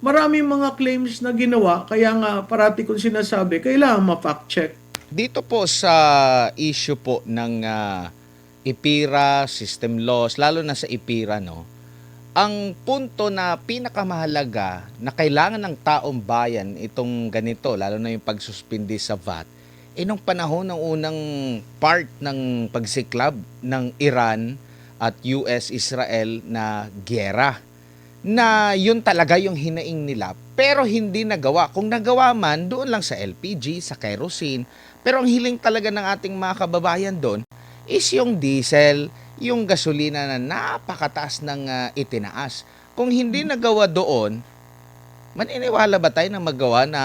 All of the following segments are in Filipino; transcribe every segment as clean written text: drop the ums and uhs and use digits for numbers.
maraming mga claims na ginawa, kaya nga parati kong sinasabi, kailangan ma-fact check. Dito po sa issue po ng IPIRA, system loss, lalo na sa IPIRA, no? Ang punto na pinakamahalaga na kailangan ng taong bayan itong ganito, lalo na yung pagsuspindi sa VAT, nung panahon ng unang part ng pagsiklab ng Iran at US-Israel na giyera, na yun talaga yung hinaing nila pero hindi nagawa. Kung nagawa man, doon lang sa LPG, sa kerosene. Pero ang hiling talaga ng ating mga kababayan doon is yung diesel, yung gasolina na napakataas ng itinaas. Kung hindi nagawa doon, maniniwala ba tayo na magawa na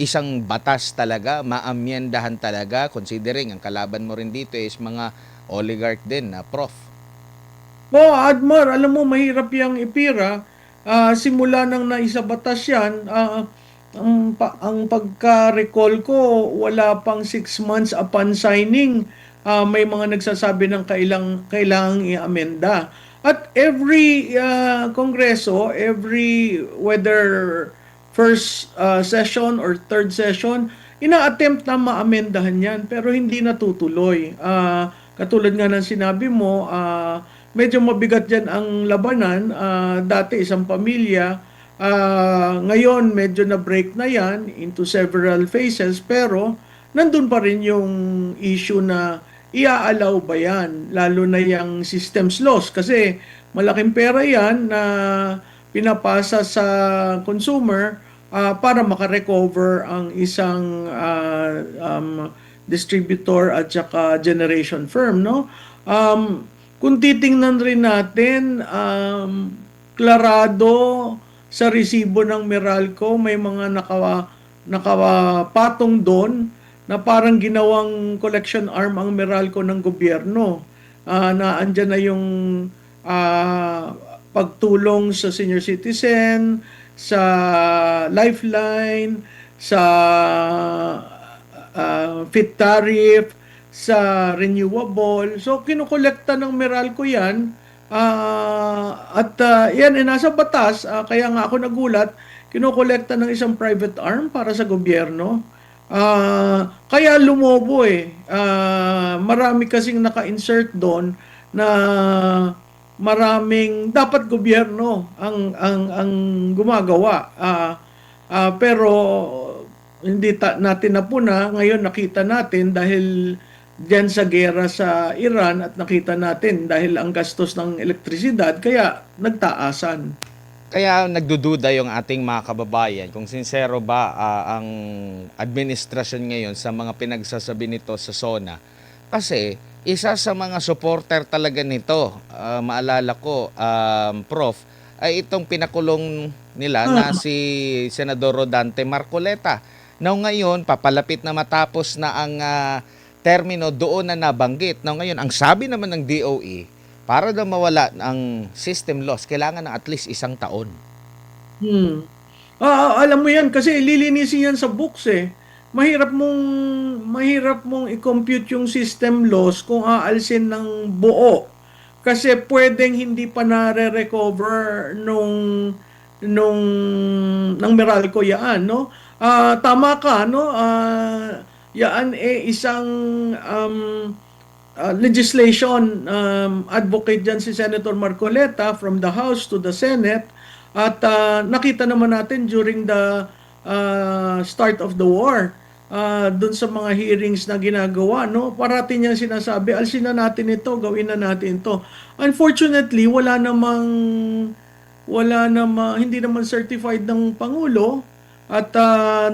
isang batas talaga, maamyendahan talaga, considering ang kalaban mo rin dito is mga oligarch din na prof. Admar, alam mo, mahirap yung IPIRA. Simula nang naisabatas yan, ang pagka-recall ko, wala pang 6 months upon signing, may mga nagsasabi ng kailangang i-amenda. At every kongreso, whether first session or third session, ina-attempt na maamendahan yan, pero hindi natutuloy. Katulad nga ng sinabi mo, medyo mabigat dyan ang labanan. Dati isang pamilya, ngayon medyo na-break na yan into several phases, pero nandun pa rin yung issue na iaalaw ba yan, lalo na yung systems loss, kasi malaking pera yan na pinapasa sa consumer para makarecover ang isang distributor at saka generation firm, no? Kung titingnan rin natin, klarado sa resibo ng Meralco, may mga nakapatong doon na parang ginawang collection arm ang Meralco ng gobyerno. Na andyan na yung pagtulong sa senior citizen, sa lifeline, sa fit tariff, sa renewable. So, kinukolekta ng Meralco yan. Yan, nasa batas. Kaya nga ako nagulat, kinukolekta ng isang private arm para sa gobyerno. Kaya lumobo eh. Marami kasing naka-insert doon na maraming dapat gobyerno ang gumagawa. Pero hindi natin napuna. Ngayon nakita natin dahil diyan sa gera sa Iran at nakita natin dahil ang gastos ng elektrisidad kaya nagtaasan. Kaya nagdududa yung ating mga kababayan kung sincero ba ang administrasyon ngayon sa mga pinagsasabi nito sa SONA. Kasi isa sa mga supporter talaga nito, maalala ko, Prof, ay itong pinakulong nila na si Senador Rodante Marcoleta. Now ngayon, papalapit na matapos na ang termino doon na nabanggit. Now ngayon, ang sabi naman ng DOE, para daw mawala ang system loss, kailangan ng at least 1 taon. Alam mo yan kasi lilinisin yan sa books eh. Mahirap mong i-compute yung system loss kung aalsin ng buo. Kasi pwedeng hindi pa nare-recover ng Meralco yaan, no? Tama ka, no? Yaan isang legislation advocate dyan si Senator Marcoleta from the House to the Senate. At nakita naman natin during the start of the war, dun sa mga hearings na ginagawa, no? Parati niyang sinasabi, alsin na natin ito, gawin na natin ito. Unfortunately, hindi naman certified ng Pangulo. At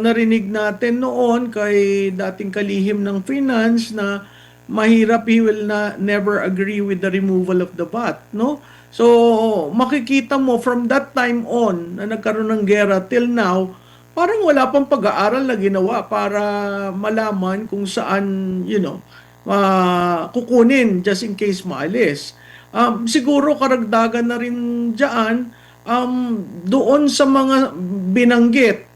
narinig natin noon kay dating kalihim ng finance na mahirap, he will never agree with the removal of the VAT, no? So, makikita mo from that time on na nagkaroon ng gera till now, parang wala pang pag-aaral na ginawa para malaman kung saan, kukunin just in case maalis. Siguro karagdagan na rin dyan, doon sa mga binanggit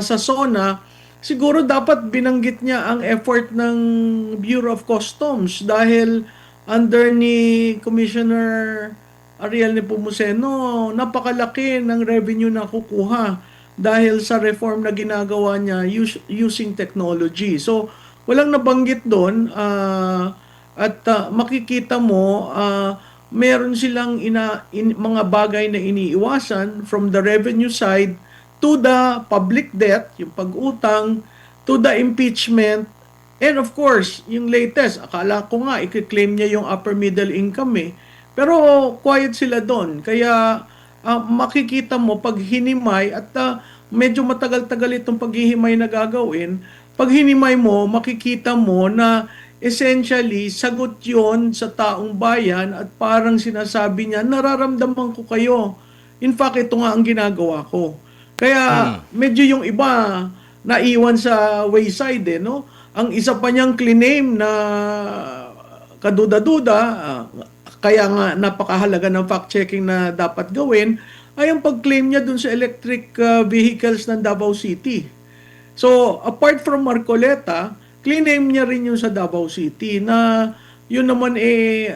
sa SONA, siguro dapat binanggit niya ang effort ng Bureau of Customs dahil under ni Commissioner Ariel Nepomuceno, napakalaki ng revenue na kukuha dahil sa reform na ginagawa niya using technology. So, walang nabanggit doon at makikita mo meron silang mga bagay na iniiwasan from the revenue side to the public debt, yung pag-utang, to the impeachment, and of course, yung latest, akala ko nga, i-claim niya yung upper middle income eh. Pero quiet sila doon. Kaya makikita mo pag hinimay at medyo matagal-tagal itong paghihimay na gagawin, pag hinimay mo, makikita mo na essentially sagot yon sa taong bayan at parang sinasabi niya, nararamdaman ko kayo. In fact, ito nga ang ginagawa ko. Kaya medyo yung iba naiwan sa wayside eh, no? Ang isa pa niyang claim na kaduda-duda, kaya nga napakahalaga ng fact-checking na dapat gawin, ay ang pag-claim niya dun sa electric vehicles ng Davao City. So, apart from Marcoleta, claim niya rin yung sa Davao City na yun naman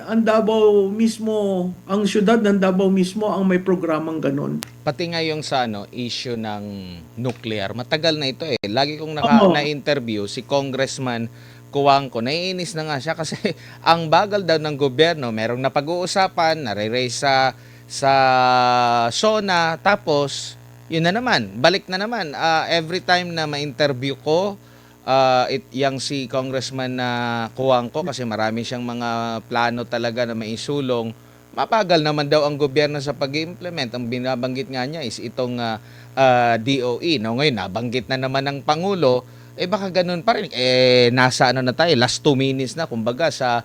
ang Davao mismo, ang syudad ng Davao mismo ang may programang ganun. Pati nga yung sa issue ng nuclear, matagal na ito eh. Lagi kong Oo. na-interview si Congressman Cuangco, naiinis na nga siya kasi ang bagal daw ng gobyerno, merong napag-uusapan, nare-raise sa SONA, tapos yun na naman, balik na naman. Every time na ma-interview ko, yang si Congressman na Cuangco, kasi marami siyang mga plano talaga na maisulong, mapagal naman daw ang gobyerno sa pag-implement. Ang binabanggit nga niya is itong DOE. No, ngayon, nabanggit na naman ng Pangulo, baka ganun pa rin. Nasa na tayo, last 2 minutes na, kumbaga, sa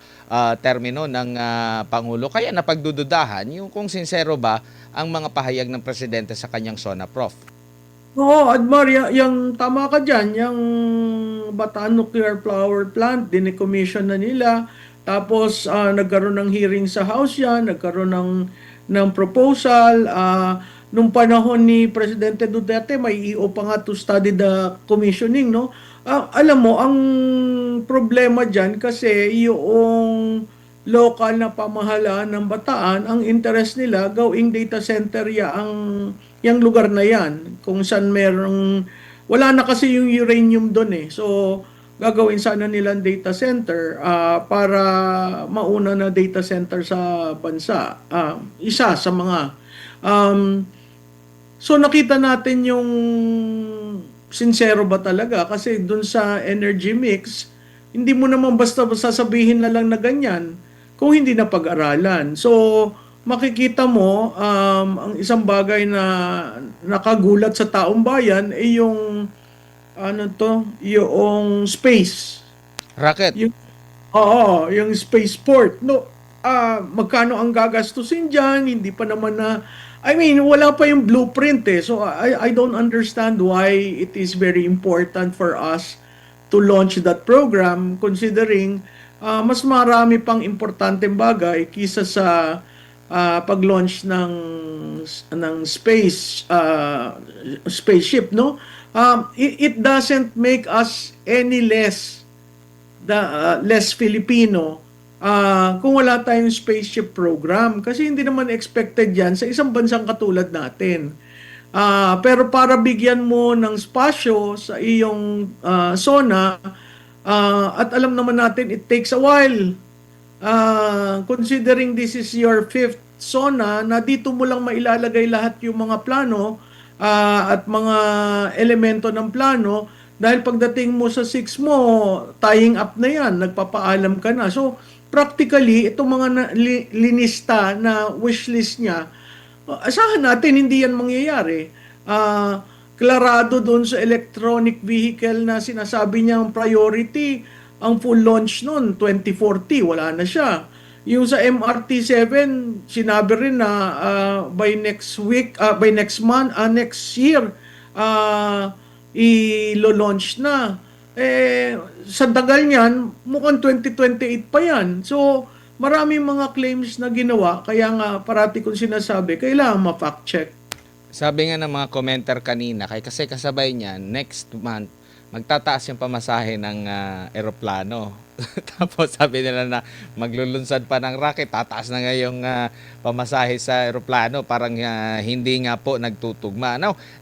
termino ng Pangulo. Kaya napagdududahan yung kung sincero ba ang mga pahayag ng Presidente sa kanyang SONA, Prof. Oo, Admar, yung tama ka dyan, yung Bataan Nuclear Power Plant, dinecommission na nila. Tapos, nagkaroon ng hearing sa House yan, nagkaroon ng proposal. Nung panahon ni Presidente Duterte, may EO pa nga to study the commissioning, no? Alam mo, ang problema dyan kasi yung local na pamahalaan ng Bataan, ang interest nila, gawing data center yung lugar na yan. Kung saan wala na kasi yung uranium doon eh. So, gagawin sana nilang data center para mauna na data center sa bansa. Isa sa mga. So nakita natin yung sincero ba talaga kasi dun sa energy mix, hindi mo naman basta sasabihin na lang na ganyan kung hindi na pag-aralan. So makikita mo ang isang bagay na nakagulat sa taong bayan ay yung yung space. Rocket. Oo, yung spaceport. No, magkano ang gagastusin diyan? Hindi pa naman wala pa yung blueprint eh. So I don't understand why it is very important for us to launch that program considering mas marami pang importanteng bagay kisa sa pag-launch ng spaceship, no? It doesn't make us any less Filipino kung wala tayong spaceship program kasi hindi naman expected yan sa isang bansang katulad natin. Pero para bigyan mo ng spasyo sa iyong SONA at alam naman natin it takes a while. Considering this is your 5th SONA na dito mo lang mailalagay lahat yung mga plano at mga elemento ng plano dahil pagdating mo sa 6 mo, tying up na yan, nagpapaalam ka na. So, practically, itong mga linista na wishlist niya, asahan natin hindi yan mangyayari. Klarado doon sa electronic vehicle na sinasabi niya ang priority, ang full launch noon, 2040, wala na siya. Yung sa MRT-7, sinabi rin na by next week, by next month, next year, i-launch na. Sa tagal niyan, mukhang 2028 pa yan. So, maraming mga claims na ginawa, kaya nga parati kong sinasabi, kailangan ma-fact check. Sabi nga ng mga commenter kanina, kasi kasabay niyan, next month, magtataas yung pamasahe ng eroplano. Tapos sabi nila na maglulunsad pa ng rocket, tataas na nga yung pamasahe sa eroplano, parang hindi nga po nagtutugma. Now,